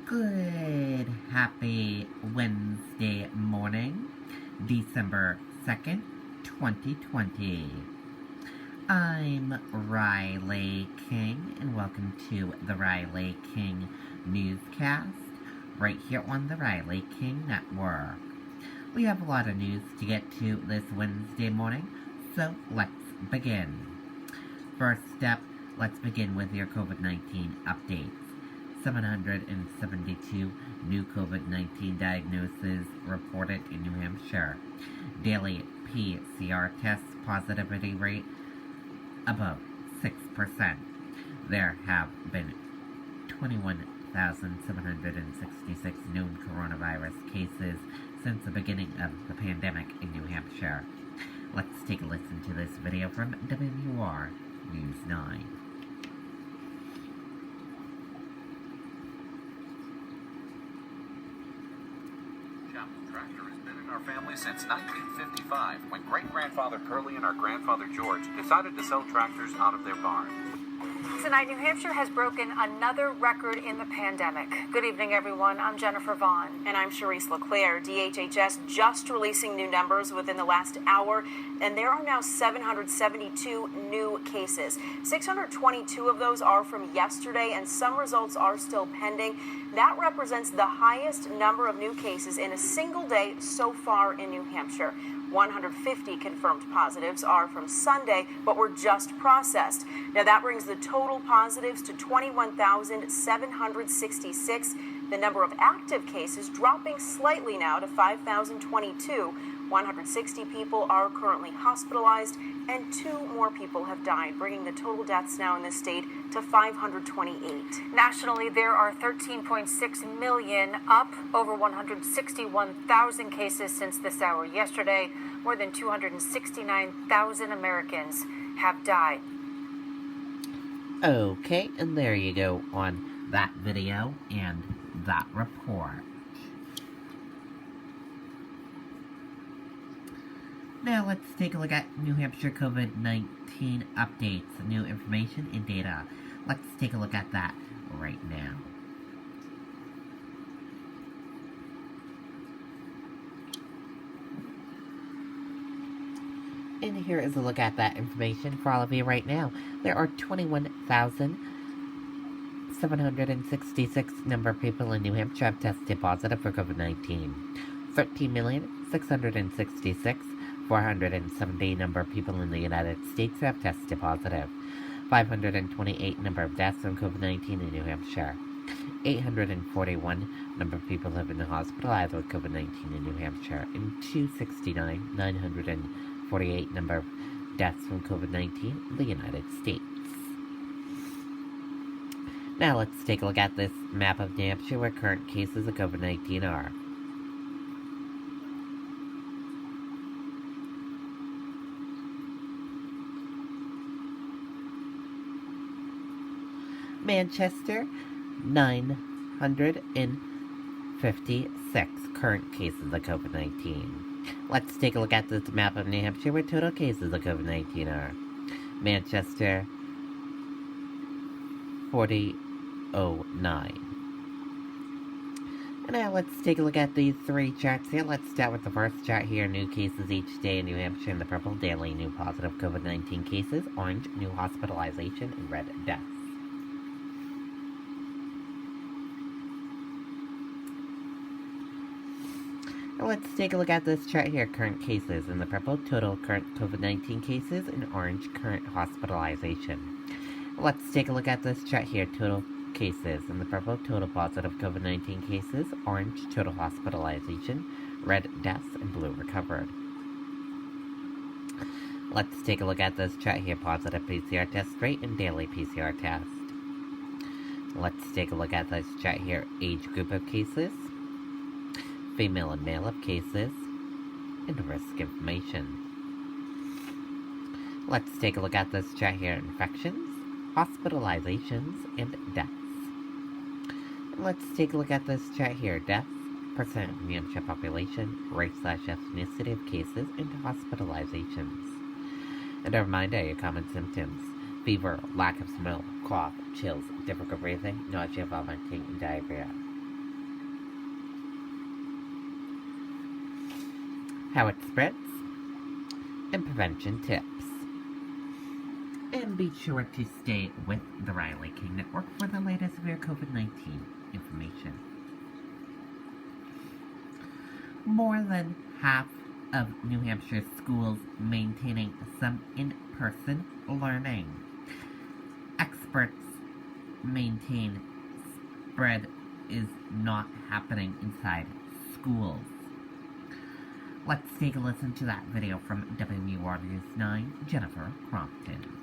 Good, happy Wednesday morning, December 2nd, 2020. I'm Riley King, and welcome to the Riley King Newscast, right here on the Riley King Network. We have a lot of news to get to this Wednesday morning, so let's begin. First up, let's begin with your COVID-19 updates. 772 new COVID-19 diagnoses reported in New Hampshire. Daily PCR test positivity rate above 6%. There have been 21,766 known coronavirus cases since the beginning of the pandemic in New Hampshire. Let's take a listen to this video from WR News 9. Tractor has been in our family since 1955, when great-grandfather Curly and our grandfather George decided to sell tractors out of their barn. Tonight, New Hampshire has broken another record in the pandemic. Good evening, everyone. I'm Jennifer Vaughn. And I'm Charisse LeClaire. DHHS just releasing new numbers within the last hour, and there are now 772 new cases. 622 of those are from yesterday, and some results are still pending. That represents the highest number of new cases in a single day so far in New Hampshire. 150 confirmed positives are from Sunday, but were just processed. Now that brings the total positives to 21,766. The number of active cases dropping slightly now to 5,022. 160 people are currently hospitalized, and 2 more people have died, bringing the total deaths now in the state to 528. Nationally, there are 13.6 million, up over 161,000 cases since this hour yesterday. More than 269,000 Americans have died. Okay, and there you go on that video and that report. Now let's take a look at New Hampshire COVID-19 updates, new information and data. Let's take a look at that right now. And here is a look at that information for all of you right now. There are 21,766 number of people in New Hampshire have tested positive for COVID-19. 13,666,470 number of people in the United States have tested positive. 528 number of deaths from COVID-19 in New Hampshire. 841 number of people have been hospitalized with COVID-19 in New Hampshire. And 948 number of deaths from COVID-19 in the United States. Now let's take a look at this map of New Hampshire where current cases of COVID-19 are. Manchester, 956 current cases of COVID-19. Let's take a look at this map of New Hampshire where total cases of COVID-19 are. Manchester, 4009. And now let's take a look at these 3 charts here. Let's start with the first chart here. New cases each day in New Hampshire in the purple. Daily new positive COVID-19 cases. Orange, new hospitalization. And red, deaths. Now let's take a look at this chart here. Current cases in the purple. Total current COVID-19 cases. And orange, current hospitalization. Let's take a look at this chart here. Total cases in the purple. Total positive COVID-19 cases. Orange, total hospitalization. Red, deaths. And blue, recovered. Let's take a look at this chart here. Positive PCR test rate and daily PCR test. Let's take a look at this chart here. Age group of cases. Female and male of cases. And risk information. Let's take a look at this chart here. Infections, hospitalizations, and deaths. And let's take a look at this chart here. Deaths, percent of New Hampshire population, race/ethnicity of cases, and hospitalizations. And a reminder, your common symptoms: fever, lack of smell, cough, chills, difficult breathing, nausea, vomiting, and diarrhea. how it spreads, and prevention tips. And be sure to stay with the Riley King Network for the latest of your COVID-19 information. More than half of New Hampshire schools maintaining some in-person learning. Experts maintain spread is not happening inside schools. Let's take a listen to that video from WUR News 9, Jennifer Crompton.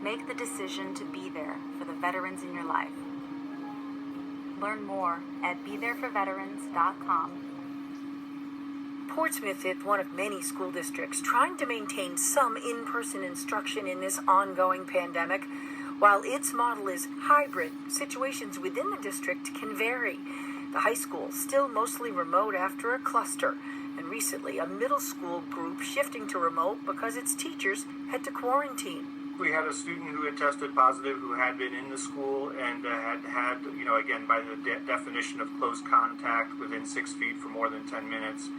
Make the decision to be there for the veterans in your life. Learn more at BeThereForVeterans.com. Portsmouth is one of many school districts trying to maintain some in-person instruction in this ongoing pandemic. While its model is hybrid, situations within the district can vary. The high school still mostly remote after a cluster, and recently a middle school group shifting to remote because its teachers had to quarantine. We had a student who had tested positive who had been in the school and had, again, by the definition of close contact within 6 feet for more than 10 minutes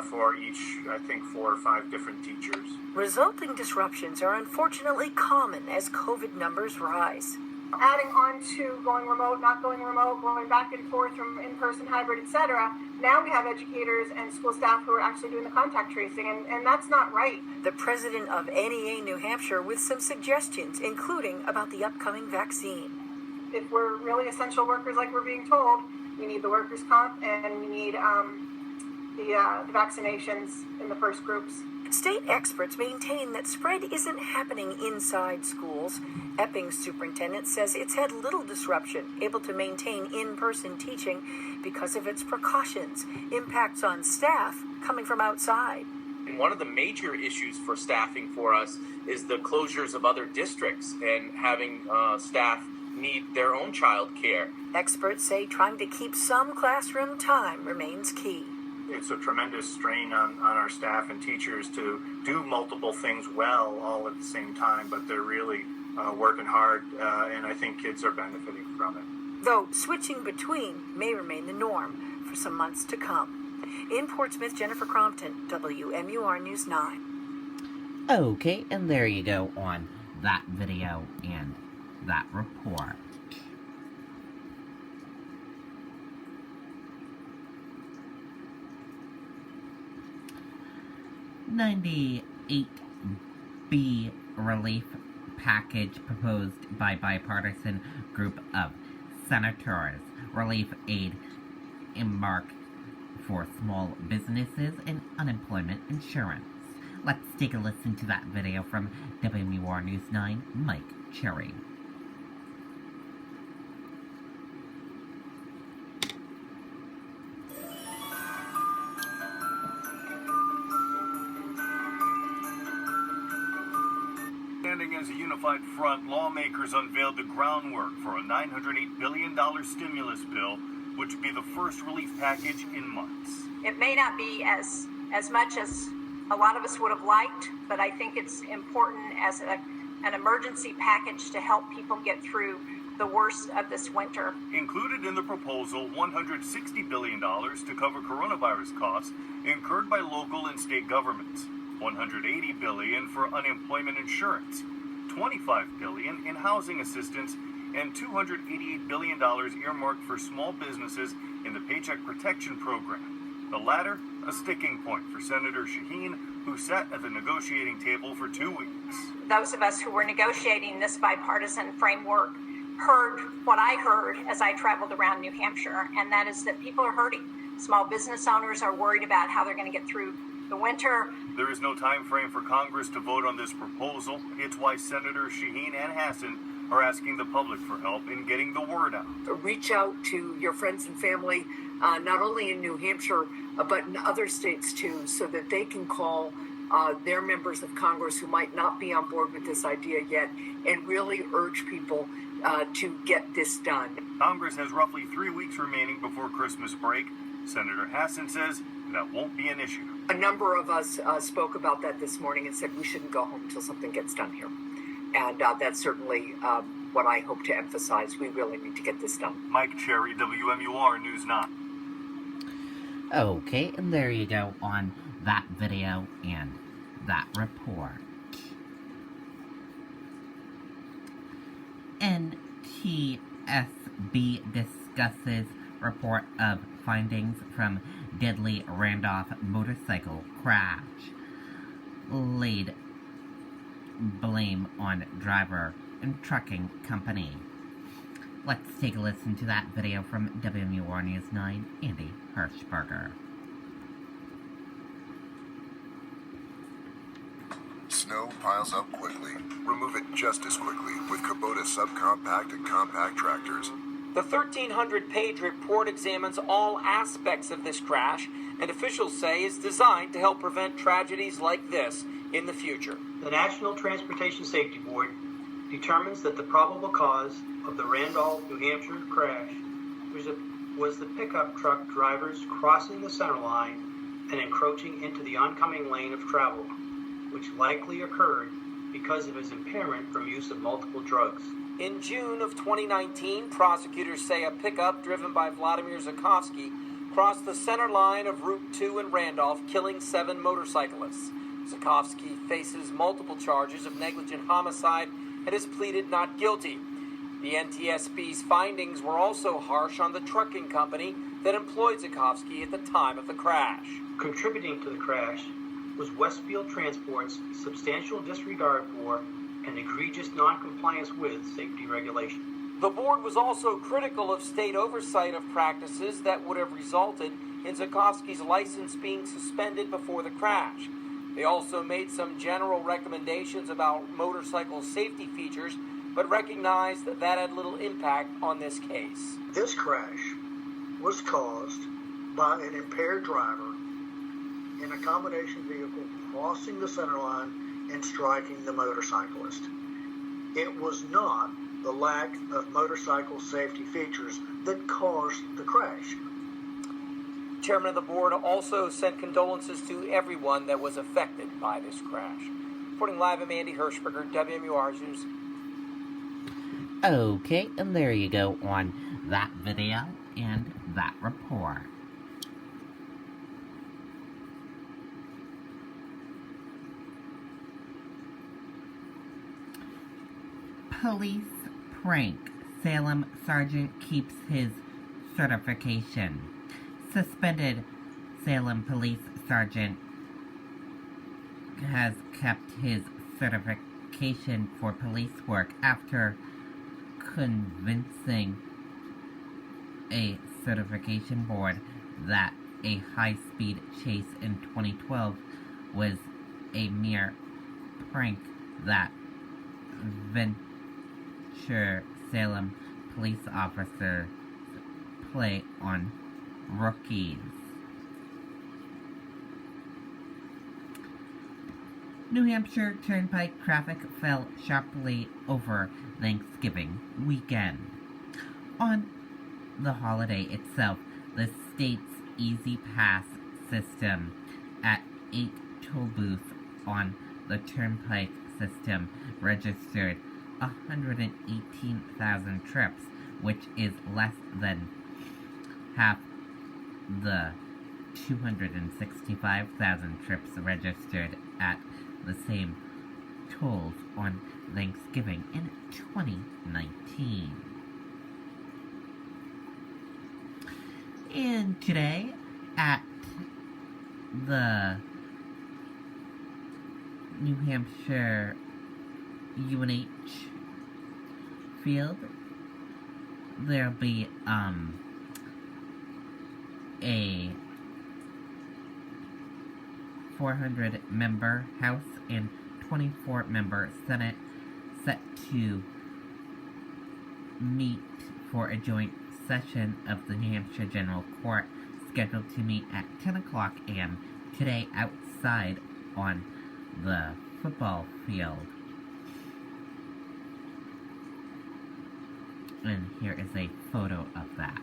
for each, I think, 4 or 5 different teachers. Resulting disruptions are unfortunately common as COVID numbers rise. Adding on to going remote, not going remote, going back and forth from in-person, hybrid, etc., now we have educators and school staff who are actually doing the contact tracing, and that's not right. The president of NEA New Hampshire with some suggestions, including about the upcoming vaccine. If we're really essential workers like we're being told, we need the workers' comp and we need the vaccinations in the first groups. State experts maintain that spread isn't happening inside schools. Epping's superintendent says it's had little disruption, able to maintain in-person teaching because of its precautions, impacts on staff coming from outside. And one of the major issues for staffing for us is the closures of other districts and having staff need their own child care. Experts say trying to keep some classroom time remains key. It's a tremendous strain on our staff and teachers to do multiple things well all at the same time, but they're really working hard, and I think kids are benefiting from it. Though switching between may remain the norm for some months to come. In Portsmouth, Jennifer Crompton, WMUR News 9. Okay, and there you go on that video and that report. $98B relief package proposed by bipartisan group of senators. Relief aid earmarked for small businesses and unemployment insurance. Let's take a listen to that video from WMUR News 9, Mike Cherry. Standing as a unified front, lawmakers unveiled the groundwork for a $908 billion stimulus bill, which would be the first relief package in months. It may not be as much as a lot of us would have liked, but I think it's important as an emergency package to help people get through the worst of this winter. Included in the proposal, $160 billion to cover coronavirus costs incurred by local and state governments. $180 billion for unemployment insurance, $25 billion in housing assistance, and $288 billion earmarked for small businesses in the Paycheck Protection Program. The latter, a sticking point for Senator Shaheen, who sat at the negotiating table for 2 weeks. Those of us who were negotiating this bipartisan framework heard what I heard as I traveled around New Hampshire, and that is that people are hurting. Small business owners are worried about how they're going to get through the winter. There is no time frame for Congress to vote on this proposal. It's why Senators Shaheen and Hassan are asking the public for help in getting the word out. Reach out to your friends and family, not only in New Hampshire, but in other states too, so that they can call their members of Congress who might not be on board with this idea yet and really urge people to get this done. Congress has roughly 3 weeks remaining before Christmas break. Senator Hassan says that won't be an issue. A number of us spoke about that this morning and said we shouldn't go home until something gets done here. And that's certainly what I hope to emphasize. We really need to get this done. Mike Cherry, WMUR News 9. Okay, and there you go on that video and that report. NTSB discusses report of findings from deadly Randolph motorcycle crash. Laid blame on driver and trucking company. Let's take a listen to that video from WMUR News 9, Andy Hirschberger. Snow piles up quickly. Remove it just as quickly with Kubota subcompact and compact tractors. The 1,300-page report examines all aspects of this crash, and officials say is designed to help prevent tragedies like this in the future. The National Transportation Safety Board determines that the probable cause of the Randolph, New Hampshire crash was the pickup truck drivers crossing the center line and encroaching into the oncoming lane of travel, which likely occurred because of his impairment from use of multiple drugs. In June of 2019, prosecutors say a pickup driven by Vladimir Zukovsky crossed the center line of Route 2 in Randolph, killing 7 motorcyclists. Zukovsky faces multiple charges of negligent homicide and has pleaded not guilty. The NTSB's findings were also harsh on the trucking company that employed Zukovsky at the time of the crash. Contributing to the crash was Westfield Transport's substantial disregard for and egregious noncompliance with safety regulation. The board was also critical of state oversight of practices that would have resulted in Zukovsky's license being suspended before the crash. They also made some general recommendations about motorcycle safety features, but recognized that had little impact on this case. This crash was caused by an impaired driver in a combination vehicle crossing the center line and striking the motorcyclist. It was not the lack of motorcycle safety features that caused the crash. Chairman of the board also sent condolences to everyone that was affected by this crash. Reporting live, I'm Andy Hirschberger, WMUR News. Okay, and there you go on that video and that report. Police prank. Salem sergeant keeps his certification. Suspended Salem police sergeant has kept his certification for police work after convincing a certification board that a high-speed chase in 2012 was a mere prank that Venture Salem police officers play on rookies. New Hampshire Turnpike traffic fell sharply over Thanksgiving weekend. On the holiday itself, the state's Easy Pass system at 8 toll booths on the Turnpike system registered 118,000 trips, which is less than half the 265,000 trips registered at the same tolls on Thanksgiving in 2019. And today, at the New Hampshire UNH field, there'll be a 400-member House and 24-member Senate set to meet for a joint session of the New Hampshire General Court, scheduled to meet at 10 o'clock a.m. today outside on the football field. And here is a photo of that.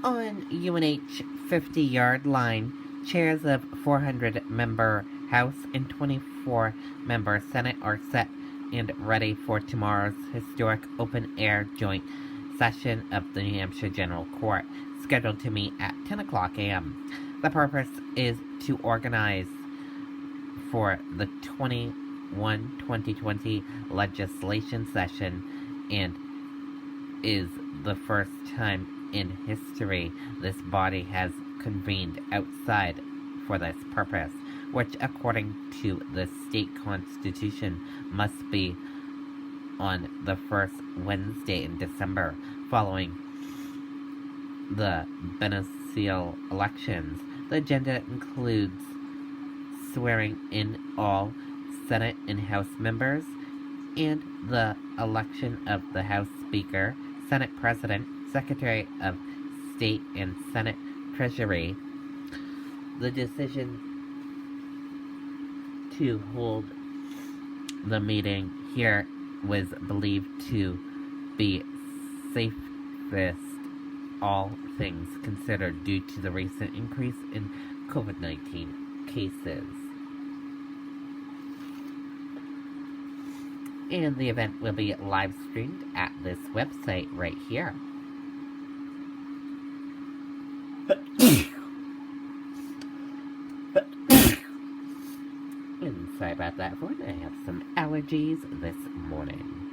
On UNH 50-yard line, chairs of 400-member House and 24-member Senate are set and ready for tomorrow's historic open-air joint session of the New Hampshire General Court, scheduled to meet at 10 o'clock a.m. The purpose is to organize for the 2020 legislation session and is the first time in history this body has convened outside for this purpose, which according to the state constitution must be on the first Wednesday in December following the beneficial elections. The agenda includes swearing in all Senate and House members and the election of the House Speaker, Senate President, Secretary of State, and Senate Treasury. The decision to hold the meeting here was believed to be safest, all things considered, due to the recent increase in COVID-19 cases. And the event will be live streamed at this website right here. And sorry about that, everyone. I have some allergies this morning.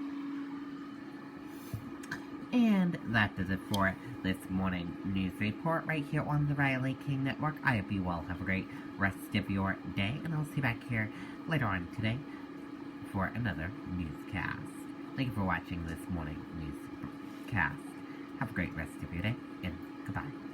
And that does it for this morning news report right here on the Riley King Network. I hope you all have a great rest of your day, and I'll see you back here later on today for another newscast. Thank you for watching this morning newscast. Have a great rest of your day, and goodbye.